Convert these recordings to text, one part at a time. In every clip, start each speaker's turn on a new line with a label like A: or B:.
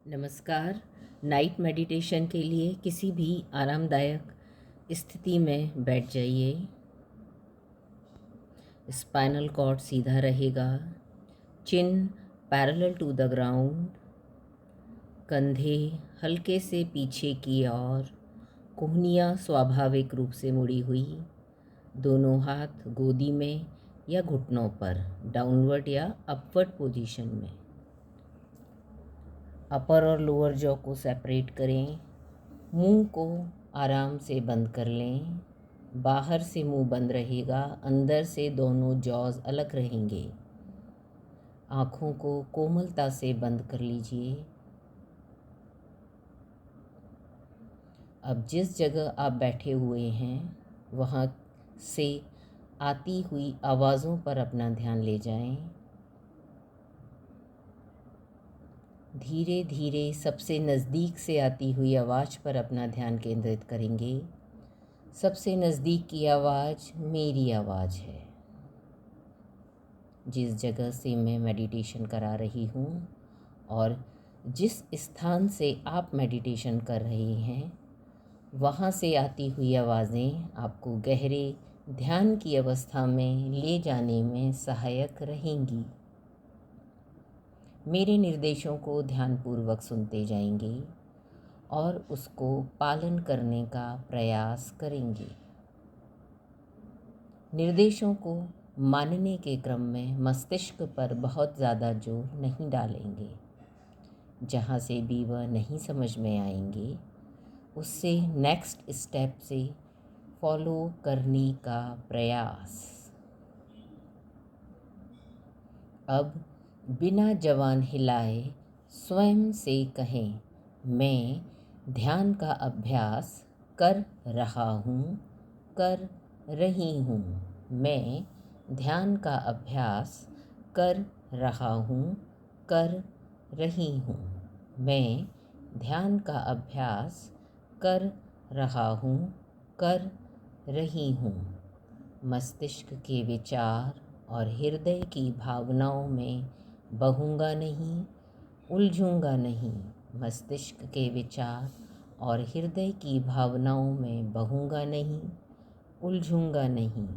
A: नमस्कार। Night meditation के लिए किसी भी आरामदायक स्थिति में बैठ जाइए। स्पाइनल कॉर्ड सीधा रहेगा, चिन पैरेलल टू द ग्राउंड, कंधे हल्के से पीछे की ओर, कोहनियाँ स्वाभाविक रूप से मुड़ी हुई, दोनों हाथ गोदी में या घुटनों पर डाउनवर्ड या अपवर्ड पोजीशन में। अपर और लोअर जॉ को सेपरेट करें। मुंह को आराम से बंद कर लें। बाहर से मुंह बंद रहेगा, अंदर से दोनों जॉज अलग रहेंगे। आँखों को कोमलता से बंद कर लीजिए। अब जिस जगह आप बैठे हुए हैं वहाँ से आती हुई आवाज़ों पर अपना ध्यान ले जाएं। धीरे धीरे सबसे नज़दीक से आती हुई आवाज़ पर अपना ध्यान केंद्रित करेंगे। सबसे नज़दीक की आवाज़ मेरी आवाज़ है। जिस जगह से मैं मेडिटेशन करा रही हूँ और जिस स्थान से आप मेडिटेशन कर रहे हैं वहाँ से आती हुई आवाज़ें आपको गहरे ध्यान की अवस्था में ले जाने में सहायक रहेंगी। मेरे निर्देशों को ध्यानपूर्वक सुनते जाएंगे और उसको पालन करने का प्रयास करेंगे। निर्देशों को मानने के क्रम में मस्तिष्क पर बहुत ज़्यादा जोर नहीं डालेंगे। जहाँ से भी वह नहीं समझ में आएंगे उससे नेक्स्ट स्टेप से फॉलो करने का प्रयास। अब बिना जवान हिलाए स्वयं से कहें, मैं ध्यान का अभ्यास कर रहा हूँ, कर रही हूँ। मैं ध्यान का अभ्यास कर रहा हूँ, कर रही हूँ। मैं ध्यान का अभ्यास कर रहा हूँ, कर रही हूँ। मस्तिष्क के विचार और हृदय की भावनाओं में बहूँगा नहीं, उलझूँगा नहीं। मस्तिष्क के विचार और हृदय की भावनाओं में बहूँगा नहीं, उलझूँगा नहीं।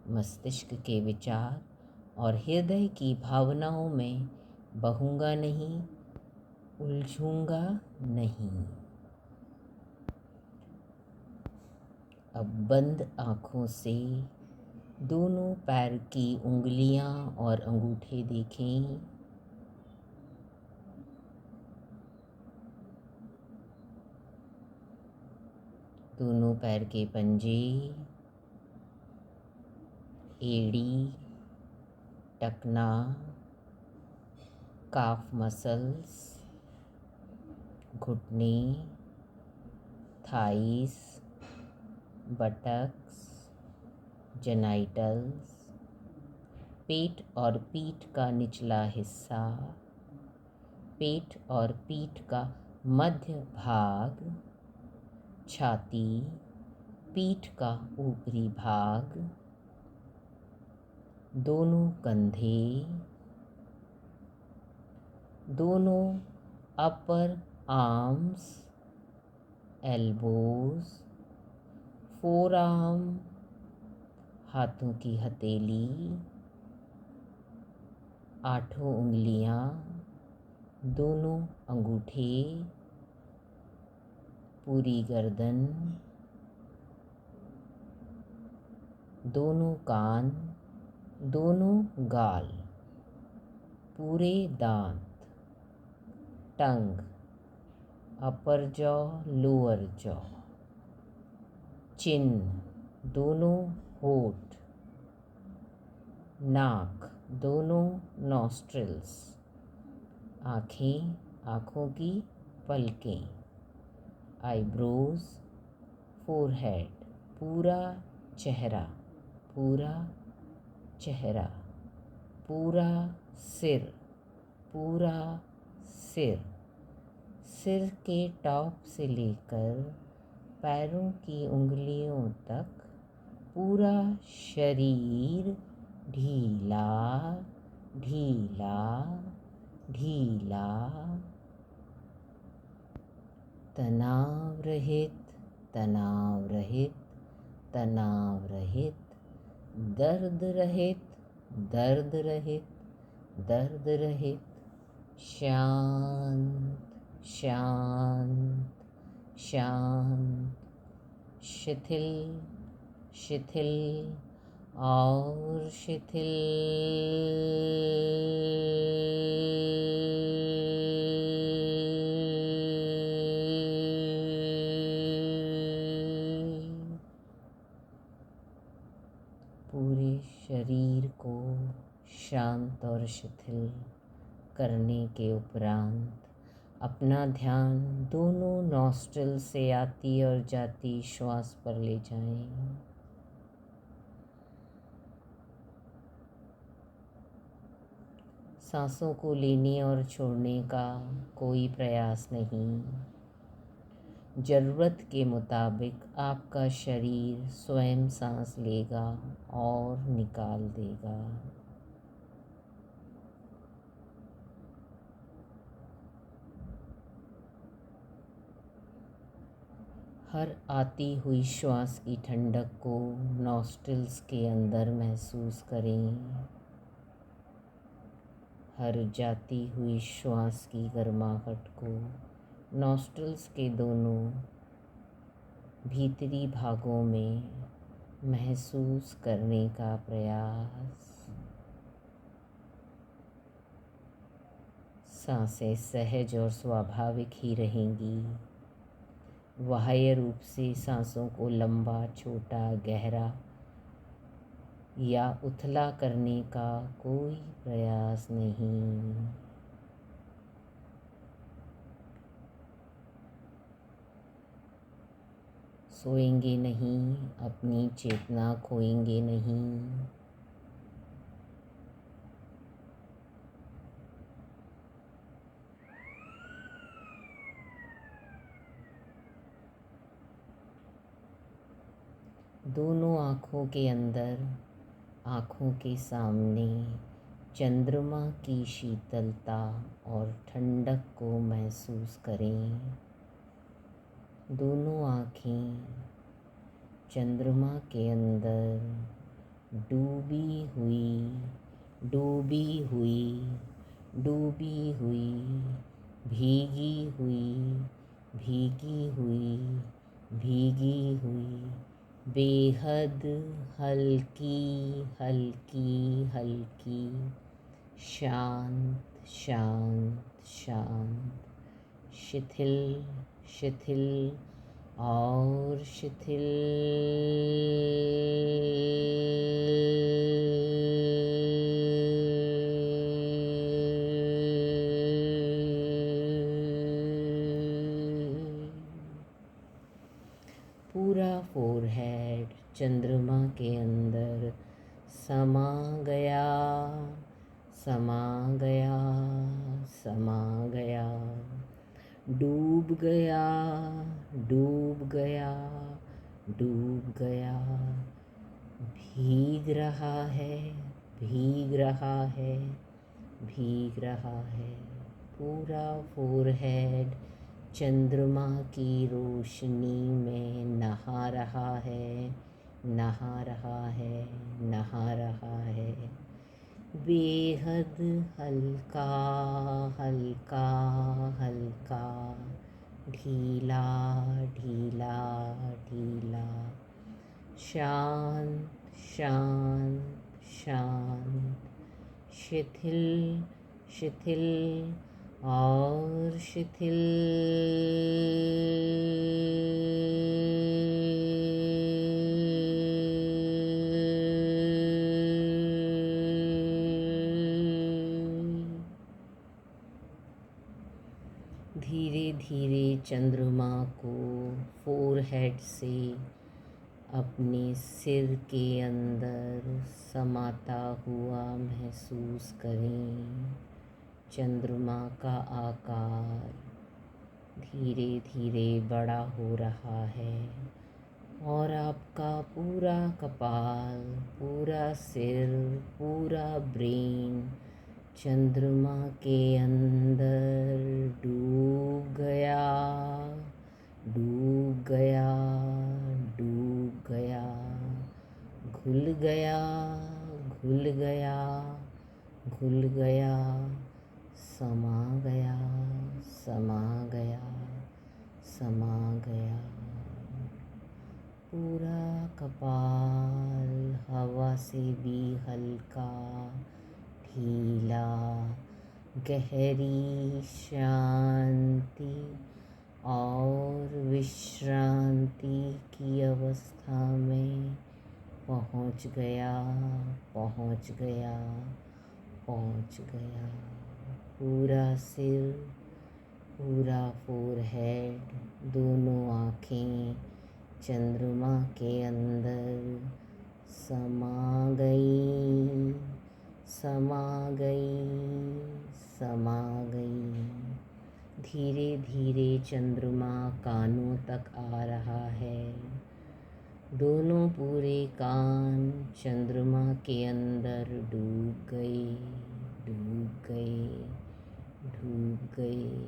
A: मस्तिष्क के विचार और हृदय की भावनाओं में बहूँगा नहीं, उलझूँगा नहीं। अब बंद आँखों से दोनों पैर की उंगलियां और अंगूठे देखें। दोनों पैर के पंजे, एड़ी, टखना, काफ मसल्स, घुटने, थाइस, बटक्स, जेनाइटल्स, पेट और पीठ का निचला हिस्सा, पेट और पीठ का मध्य भाग, छाती, पीठ का ऊपरी भाग, दोनों कंधे, दोनों अपर आर्म्स, एल्बोज, फोर आर्म, हाथों की हथेली, आठों उंगलियां, दोनों अंगूठे, पूरी गर्दन, दोनों कान, दोनों गाल, पूरे दांत, टंग, अपर जॉ, लोअर जॉ, चिन, दोनों होठ, नाक, दोनों नॉस्ट्रिल्स, आँखें, आँखों की पलकें, आईब्रोज, फोरहेड, पूरा चेहरा, पूरा चेहरा, पूरा सिर, पूरा सिर, सिर के टॉप से लेकर पैरों की उंगलियों तक पूरा शरीर ढीला ढीला ढीला तनाव रहित, तनाव रहित, तनाव रहित, दर्द रहित, दर्द रहित, दर्द रहित, शांत, शांत, शांत, शिथिल, शिथिल और शिथिल। पूरे शरीर को शांत और शिथिल करने के उपरांत अपना ध्यान दोनों नॉस्ट्रिल से आती और जाती श्वास पर ले जाएं। सांसों को लेने और छोड़ने का कोई प्रयास नहीं। ज़रूरत के मुताबिक आपका शरीर स्वयं सांस लेगा और निकाल देगा। हर आती हुई श्वास की ठंडक को नॉस्ट्रिल्स के अंदर महसूस करें। हर जाती हुई श्वास की गर्माहट को नॉस्ट्रिल्स के दोनों भीतरी भागों में महसूस करने का प्रयास। सांसें सहज और स्वाभाविक ही रहेंगी। बाह्य रूप से सांसों को लंबा, छोटा, गहरा या उथला करने का कोई प्रयास नहीं। सोएंगे नहीं, अपनी चेतना खोएंगे नहीं। दोनों आँखों के अंदर, आँखों के सामने चंद्रमा की शीतलता और ठंडक को महसूस करें। दोनों आँखें चंद्रमा के अंदर डूबी हुई, डूबी हुई, डूबी हुई, भीगी हुई, भीगी हुई, भीगी हुई, बेहद हल्की, हल्की, हल्की, शांत, शांत, शांत, शिथिल, शिथिल और शिथिल। पूरा फोरहेड चंद्रमा के अंदर समा गया, समा गया, समा गया, डूब गया, डूब गया, डूब गया, भीग रहा है, भीग रहा है, भीग रहा है। पूरा फोरहेड चंद्रमा की रोशनी में नहा रहा है, नहा रहा है, नहा रहा है। बेहद हल्का, हल्का, हल्का, ढीला, ढीला, ढीला, शांत, शांत, शांत, शिथिल, शिथिल और शिथिल। धीरे धीरे चंद्रमा को फोरहेड से अपने सिर के अंदर समाता हुआ महसूस करें। चंद्रमा का आकार धीरे धीरे बड़ा हो रहा है और आपका पूरा कपाल, पूरा सिर, पूरा ब्रेन चंद्रमा के अंदर डूब गया, गया, घुल गया, समा गया, समा गया, समा गया। पूरा कपाल हवा से भी हल्का, ढीला, गहरी शांति और विश्रांति की अवस्था में पहुंच गया, पहुंच गया, पहुंच गया। पूरा सिर, पूरा फोरहेड, दोनों आँखें चंद्रमा के अंदर समा गई, समा गई, समा गई। धीरे धीरे चंद्रमा कानों तक आ रहा है। दोनों पूरे कान चंद्रमा के अंदर डूब गए, डूब गए, डूब गए।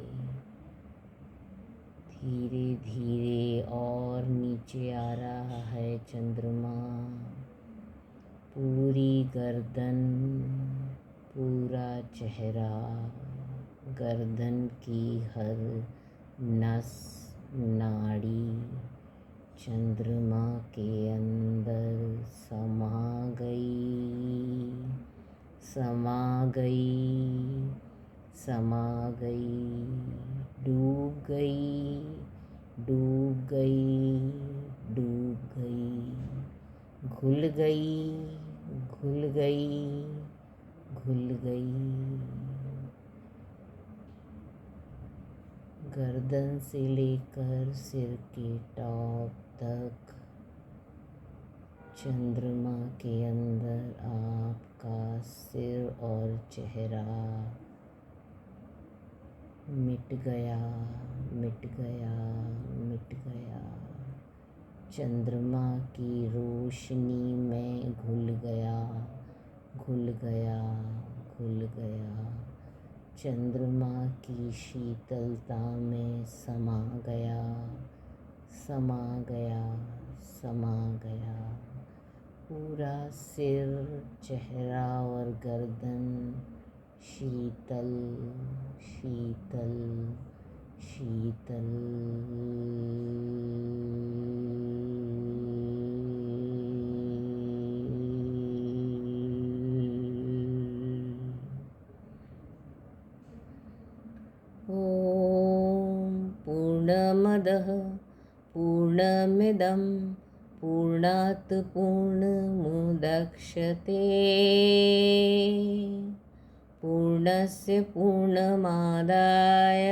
A: धीरे धीरे और नीचे आ रहा है चंद्रमा। पूरी गर्दन, पूरा चेहरा, गर्दन की हर नस नाड़ी चंद्रमा के अंदर समा गई, समा गई, समा गई, डूब गई, डूब गई, डूब गई, घुल गई, घुल गई, घुल गई। गर्दन से लेकर सिर के टॉप तक चंद्रमा के अंदर आपका सिर और चेहरा मिट गया, मिट गया, मिट गया। चंद्रमा की रोशनी में घुल गया, घुल गया, घुल गया। चंद्रमा की शीतलता में समा गया, समा गया, समा गया। पूरा सिर, चेहरा और गर्दन शीतल, शीतल, शीतल। ॐ पूर्णमदः पूर्णमिदं पूर्णात् पूर्णमुदच्यते पूर्णस्य पूर्णमादाय